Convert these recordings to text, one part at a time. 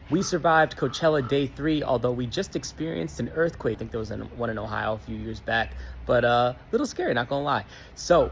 We survived Coachella day 3, although we just experienced an earthquake. I think there was one in Ohio a few years back, but a little scary, not gonna lie. So,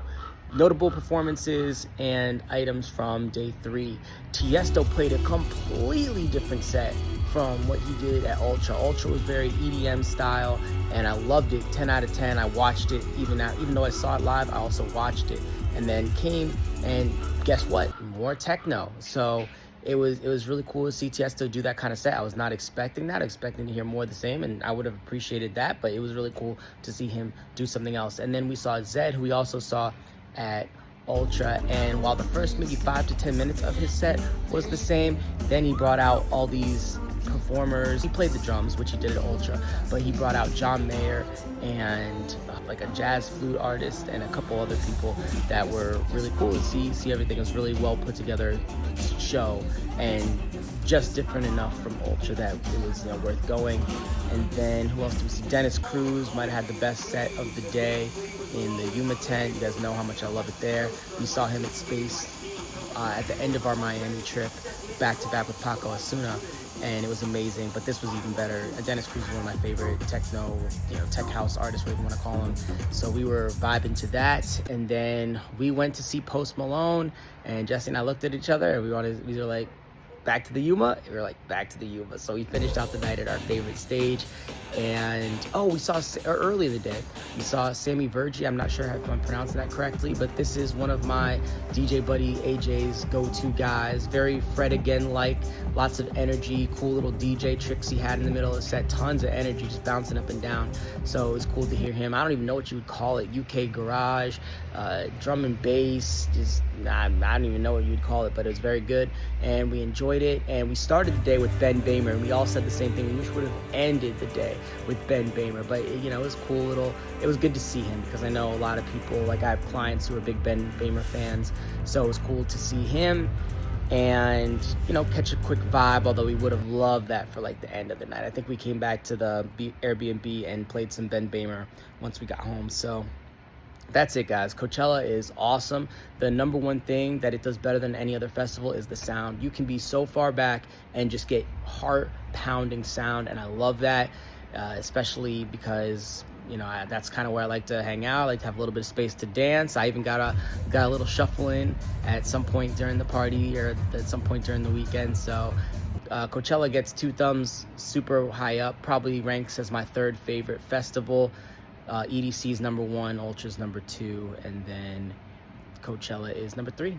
notable performances and items from day 3. Tiesto played a completely different set from what he did at Ultra. Ultra was very EDM style, and I loved it. 10 out of 10. I watched it even though I saw it live. I also watched it, and then came and guess what? More techno. So it was really cool to see Tiesto do that kind of set. I was not expecting that. Expecting to hear more of the same, and I would have appreciated that. But it was really cool to see him do something else. And then we saw Zed, who we also saw at Ultra, and while the first maybe 5 to 10 minutes of his set was the same, then he brought out all these performers. He played the drums, which he did at Ultra, but he brought out John Mayer and like a jazz flute artist and a couple other people that were really cool to see everything. It was really well put together show, and just different enough from Ultra that it was worth going. And then who else do we see? Dennis Cruz might have had the best set of the day in the Yuma tent. You guys know how much I love it there. We saw him at Space at the end of our Miami trip, back to back with Paco Asuna, and it was amazing. But this was even better. Dennis Cruz is one of my favorite techno, tech house artists, whatever you want to call him. So we were vibing to that, and then we went to see Post Malone. And Jesse and I looked at each other, and we were like, back to the Yuma? We were like, back to the Yuma. So we finished out the night at our favorite stage. And we saw early in the day, we saw Sammy Vergi. I'm not sure if I'm pronouncing that correctly, but this is one of my DJ buddy AJ's go-to guys. Very Fred again like, lots of energy, cool little DJ tricks he had in the middle of the set, tons of energy just bouncing up and down. So it was cool to hear him. I don't even know what you would call it. UK garage, drum and bass, I don't even know what you'd call it, but it was very good, and we enjoyed it. And we started the day with Ben Bamer, and we all said the same thing. We wish we would have ended the day with Ben Bamer, but it was cool. It was good to see him, because I know a lot of people, like I have clients who are big Ben Bamer fans, so it was cool to see him and catch a quick vibe, although we would have loved that for like the end of the night. I think we came back to the Airbnb and played some Ben Bamer once we got home. So that's it, guys. Coachella is awesome. The number one thing that it does better than any other festival is the sound. You can be so far back and just get heart-pounding sound, and I love that, especially because that's kind of where I like to hang out. I like to have a little bit of space to dance. I even got a little shuffle in at some point during the party, or at some point during the weekend. So Coachella gets 2 thumbs, super high up. Probably ranks as my 3rd favorite festival. EDC is number 1, Ultra's number 2, and then Coachella is number 3.